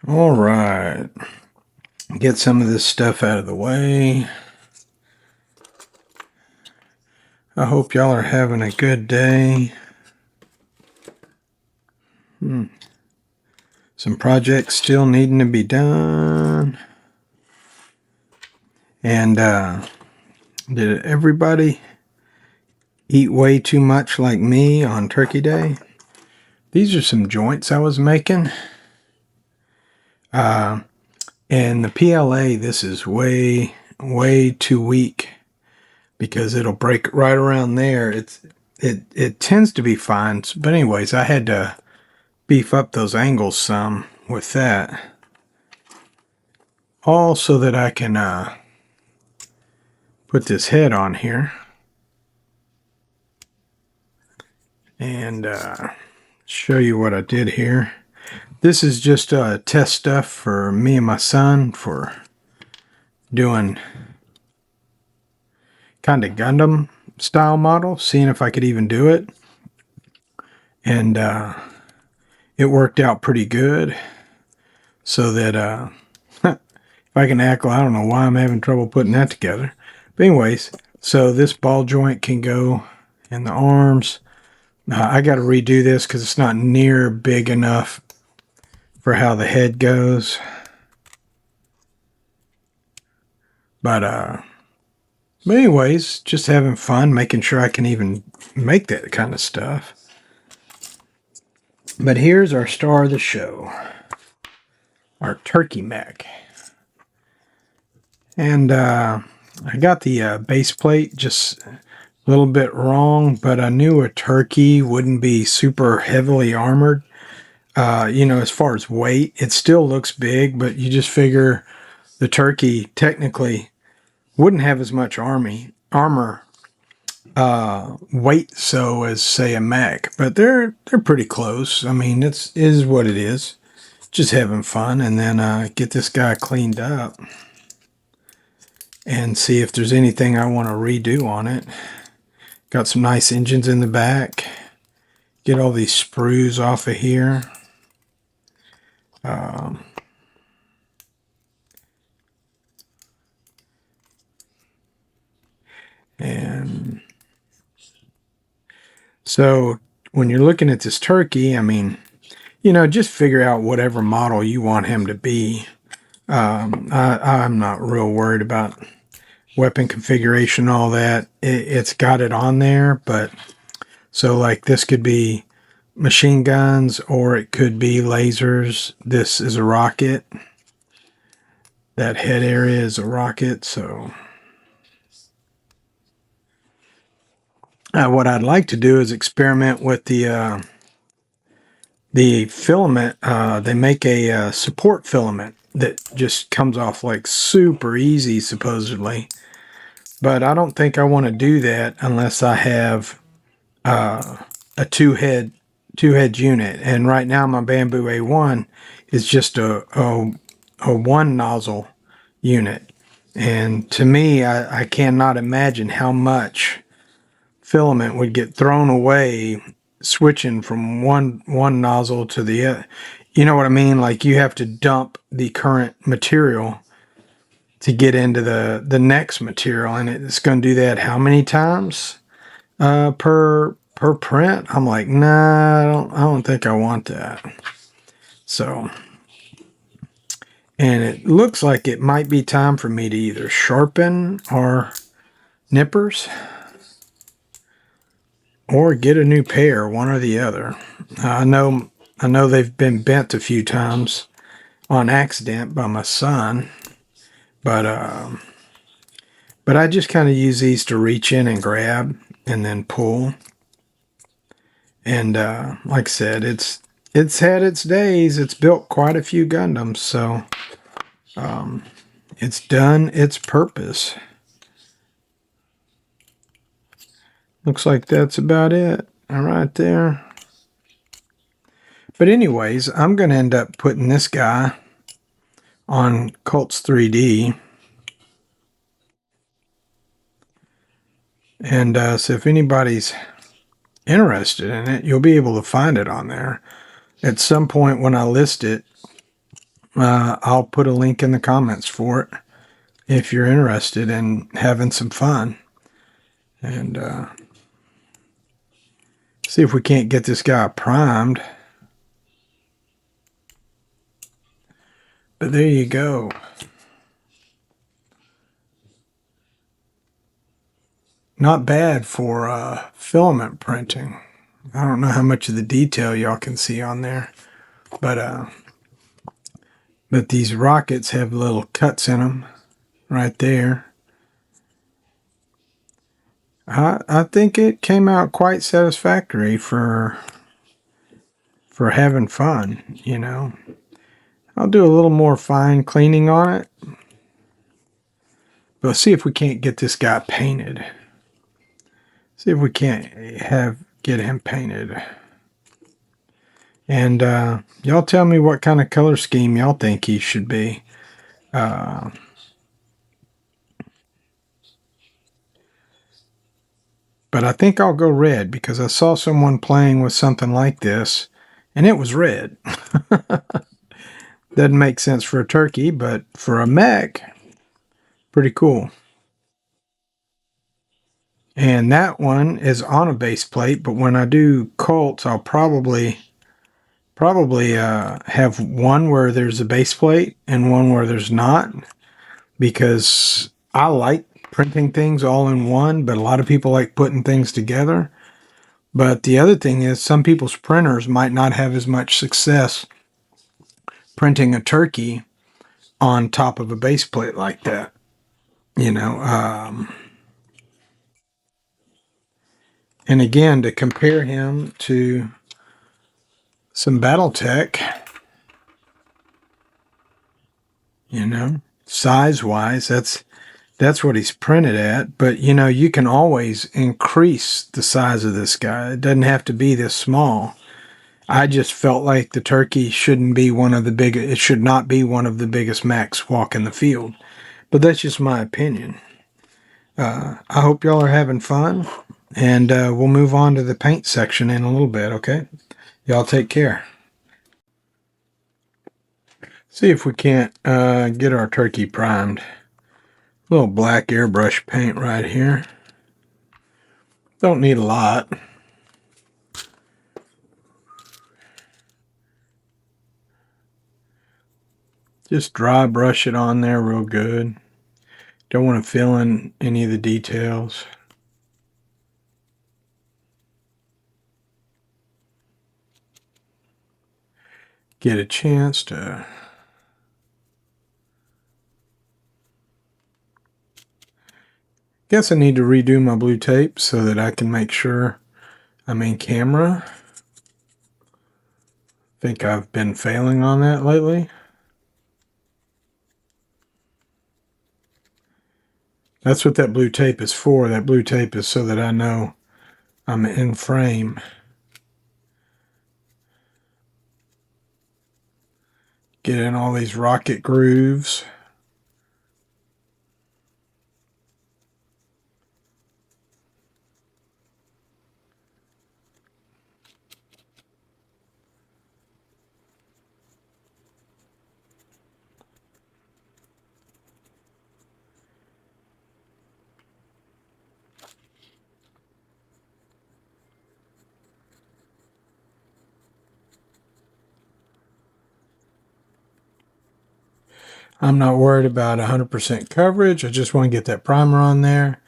All right, get some of this stuff out of the way. I hope y'all are having a good day. Some projects still needing to be done. And did everybody eat way too much like me on Turkey Day? These are some joints I was making. And the PLA, this is way too weak because it'll break right around there. It tends to be fine, but anyways, I had to beef up those angles some with that, all so that I can put this head on here and show you what I did here. This is just test stuff for me and my son for doing kind of Gundam style model, seeing if I could even do it. And it worked out pretty good. So that if I can act, I don't know why I'm having trouble putting that together. But anyways, so this ball joint can go in the arms. I got to redo this because it's not near big enough for how the head goes. But anyways, just having fun, making sure I can even make that kind of stuff. But here's our star of the show, our turkey mech. And I got the base plate just a little bit wrong, but I knew a turkey wouldn't be super heavily armored. As far as weight, it still looks big, but you just figure the turkey technically wouldn't have as much armor weight so as say a mech, but they're pretty close. I mean, it is what it is. Just having fun, and then get this guy cleaned up and see if there's anything I want to redo on it. Got some nice engines in the back. Get all these sprues off of here. And so when you're looking at this turkey, I mean, just figure out whatever model you want him to be. I'm not real worried about weapon configuration, all that. It's got it on there, but so like this could be machine guns or it could be lasers. This is a rocket. That head area is a rocket, so what I'd like to do is experiment with the filament. They make a support filament that just comes off like super easy, supposedly. But I don't think I want to do that unless I have a two-head unit. And right now my Bamboo A1 is just a one nozzle unit. And to me, I cannot imagine how much filament would get thrown away switching from one nozzle to the other. You know what I mean? Like you have to dump the current material to get into the next material, and it's going to do that how many times per print? I'm like, nah, I don't think I want that. So, and it looks like it might be time for me to either sharpen our nippers or get a new pair, one or the other. I know they've been bent a few times on accident by my son, but I just kind of use these to reach in and grab and then pull. And like I said, it's had its days. It's built quite a few Gundams, so it's done its purpose. Looks like that's about it. All right there. But anyways, I'm going to end up putting this guy on Cults 3D. And so if anybody's interested in it, you'll be able to find it on there. At some point when I list it, I'll put a link in the comments for it if you're interested in having some fun. And see if we can't get this guy primed. But there you go. Not bad for filament printing. I don't know how much of the detail y'all can see on there, but these rockets have little cuts in them right there. I think it came out quite satisfactory for having fun, you know. I'll do a little more fine cleaning on it. But let's see if we can't get this guy painted. See if we can't get him painted. And y'all tell me what kind of color scheme y'all think he should be. But I think I'll go red because I saw someone playing with something like this and it was red. Doesn't make sense for a turkey, but for a mech, pretty cool. And that one is on a base plate, but when I do Colts, I'll probably have one where there's a base plate and one where there's not, because I like printing things all in one, but a lot of people like putting things together. But the other thing is some people's printers might not have as much success printing a turkey on top of a base plate like that, you know. And again, to compare him to some Battletech, you know, size-wise, that's what he's printed at. But, you know, you can always increase the size of this guy. It doesn't have to be this small. I just felt like the turkey shouldn't be it should not be one of the biggest mechs walking the field. But that's just my opinion. I hope y'all are having fun. And we'll move on to the paint section in a little bit, okay? Y'all take care. See if we can't get our turkey primed. A little black airbrush paint right here. Don't need a lot. Just dry brush it on there real good. Don't want to fill in any of the details. Get a chance to guess I need to redo my blue tape so that I can make sure I'm in camera. Think I've been failing on that lately. That's what that blue tape is for. That blue tape is so that I know I'm in frame. Get in all these rocket grooves. I'm not worried about 100% coverage. I just want to get that primer on there.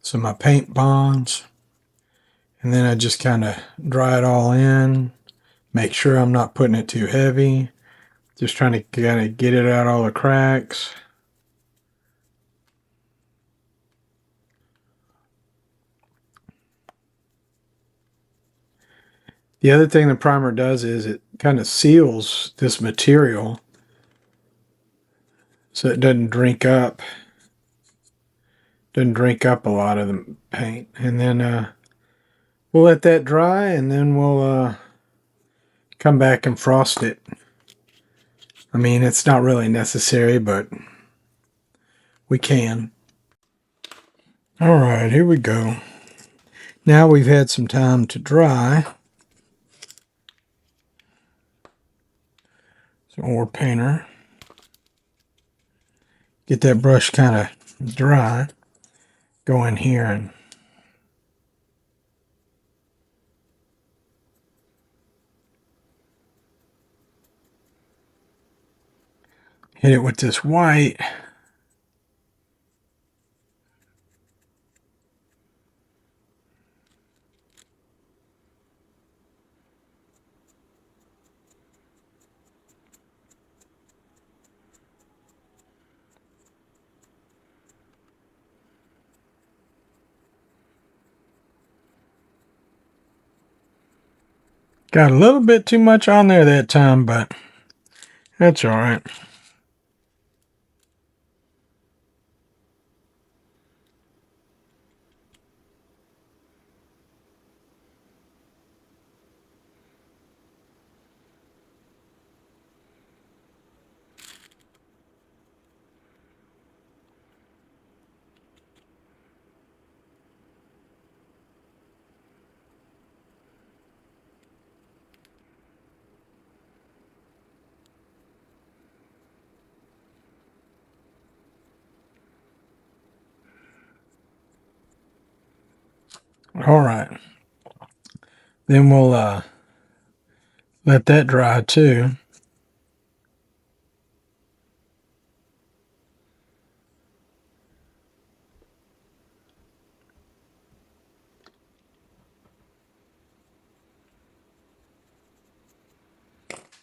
So my paint bonds. And then I just kind of dry it all in. Make sure I'm not putting it too heavy. Just trying to kind of get it out all the cracks. The other thing the primer does is it kind of seals this material so it doesn't drink up. Doesn't drink up a lot of the paint. And then we'll let that dry and then we'll come back and frost it. I mean, it's not really necessary, but we can. All right, here we go. Now we've had some time to dry. Some more painter. get that brush kind of dry. Go in here and hit it with this white. Got a little bit too much on there that time, but that's all right. All right. Then we'll let that dry too.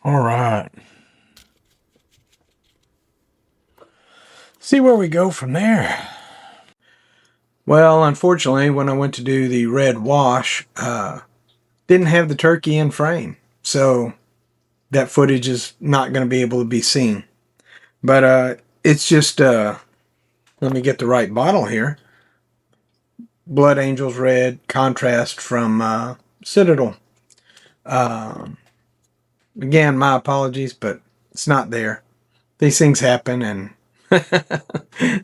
All right. See where we go from there. Well, unfortunately, when I went to do the red wash, didn't have the turkey in frame. So that footage is not going to be able to be seen. But it's just, let me get the right bottle here. Blood Angels Red Contrast from Citadel. Again, my apologies, but it's not there. These things happen and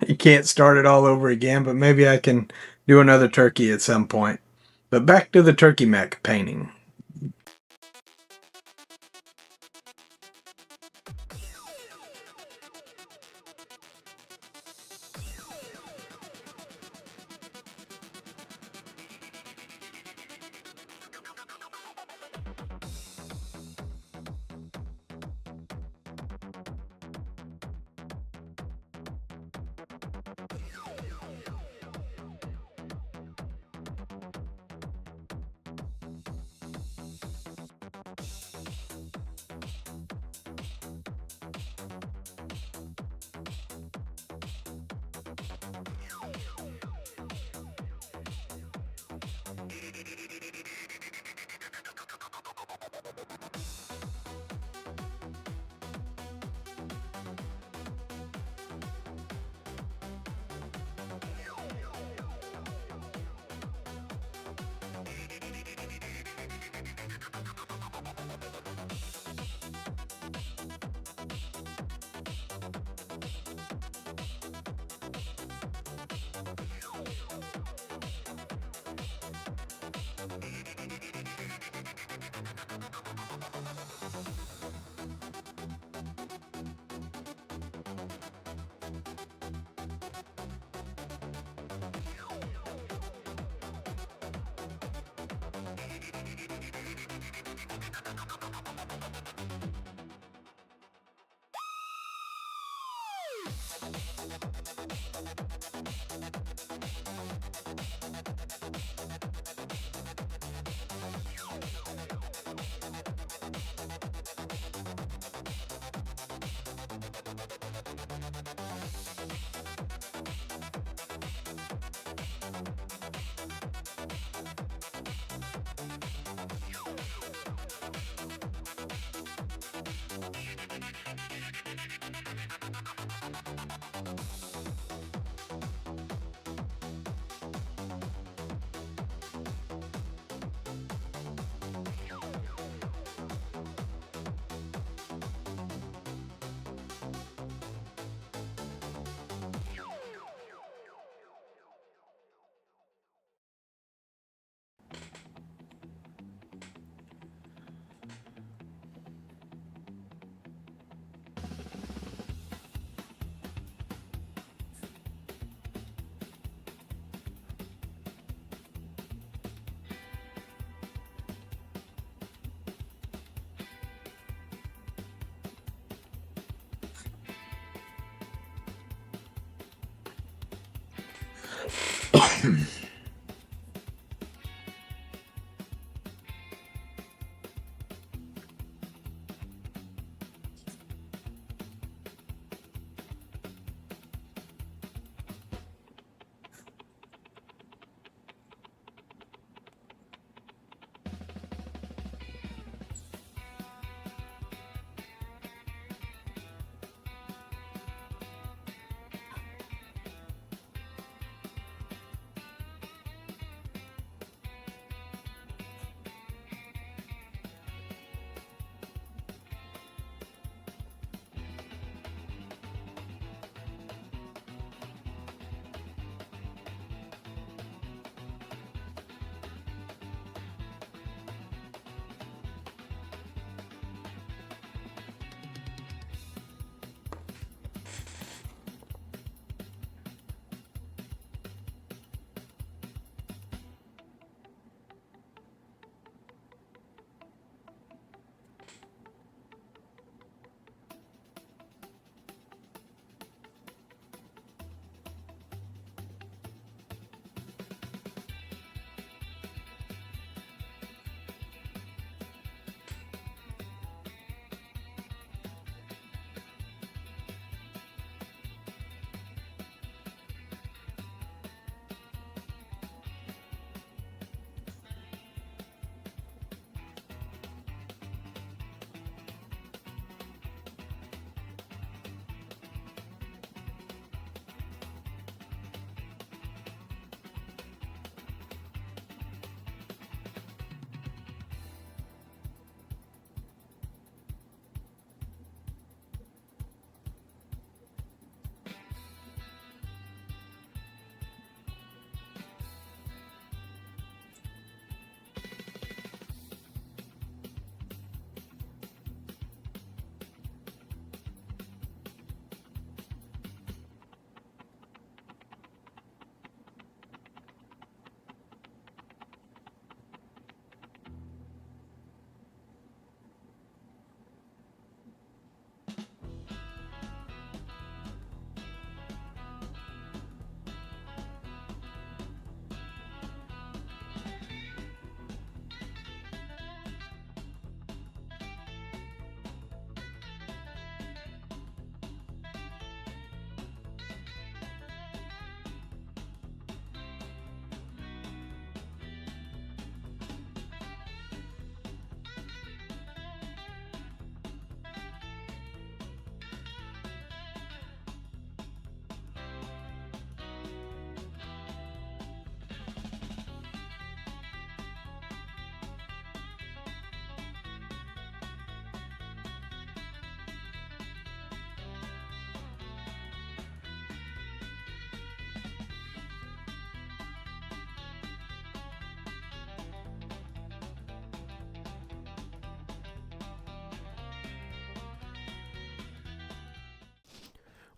you can't start it all over again, but maybe I can do another turkey at some point. But back to the turkey mech painting.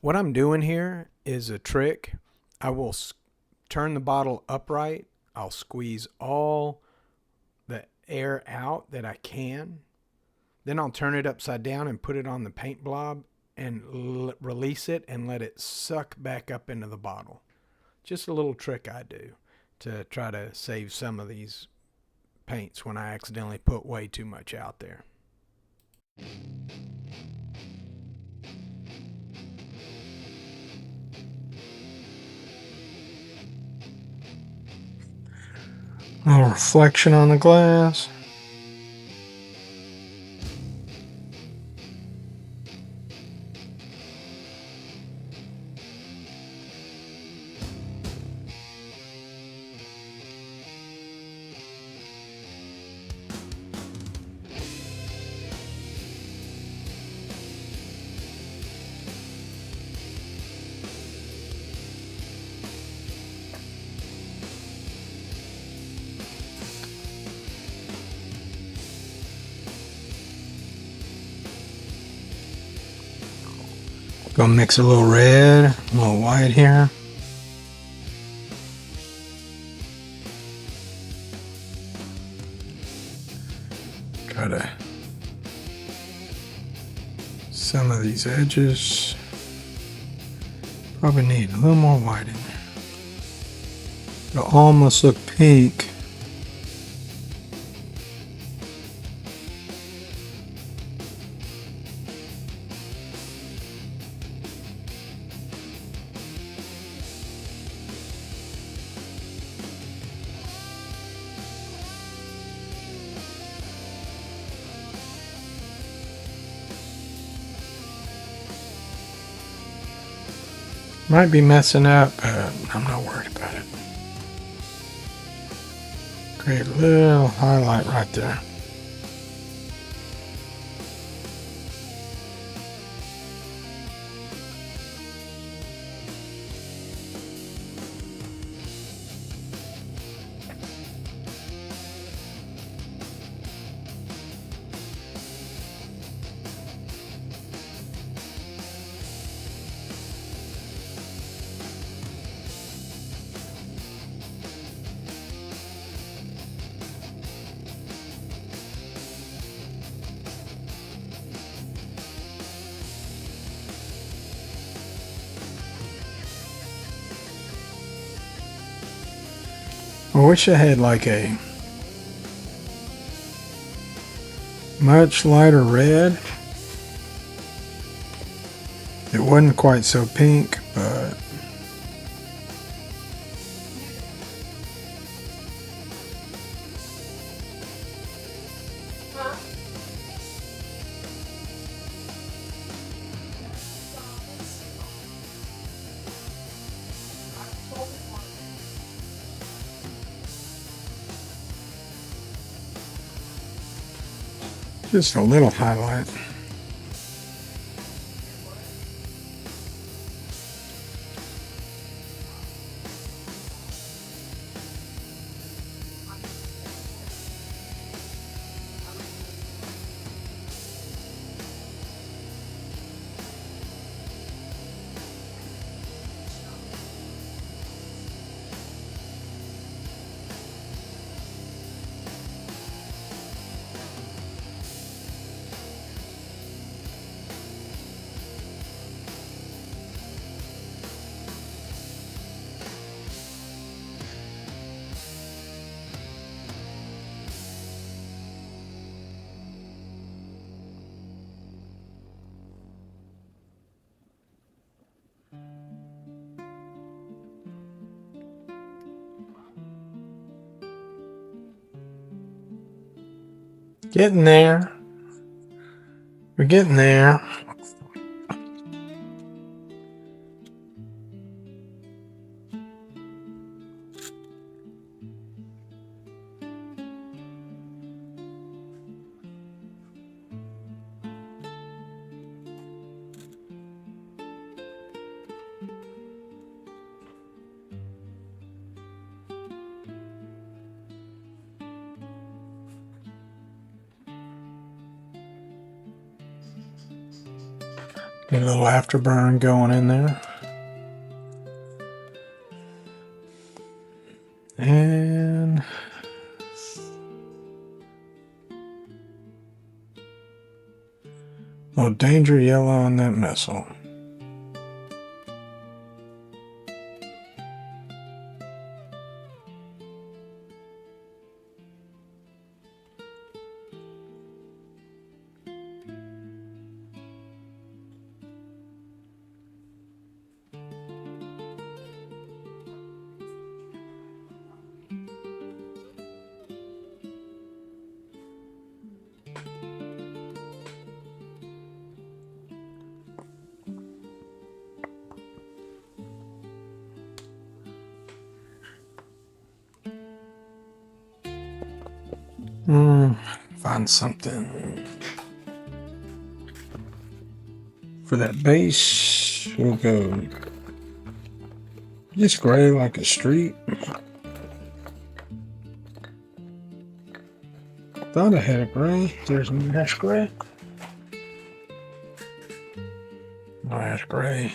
What I'm doing here is a trick. I will turn the bottle upright. I'll squeeze all the air out that I can. Then I'll turn it upside down and put it on the paint blob and release it and let it suck back up into the bottle. Just a little trick I do to try to save some of these paints when I accidentally put way too much out there. A little reflection on the glass. Gonna mix a little red, a little white here. Try to some of these edges. Probably need a little more white in there. It'll almost look pink. Might be messing up, but I'm not worried about it. Create a little highlight right there. I wish I had like a much lighter red. It wasn't quite so pink, but just a little highlight. Getting there. We're getting there. Get a little afterburn going in there. And a little danger yellow on that missile. Find something for that base. We'll go just gray like a street. Thought I had a gray. There's Mech gray. No, that's gray.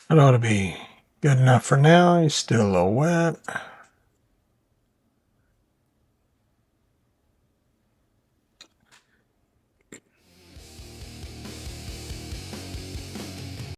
That ought to be good enough for now. He's still a little wet.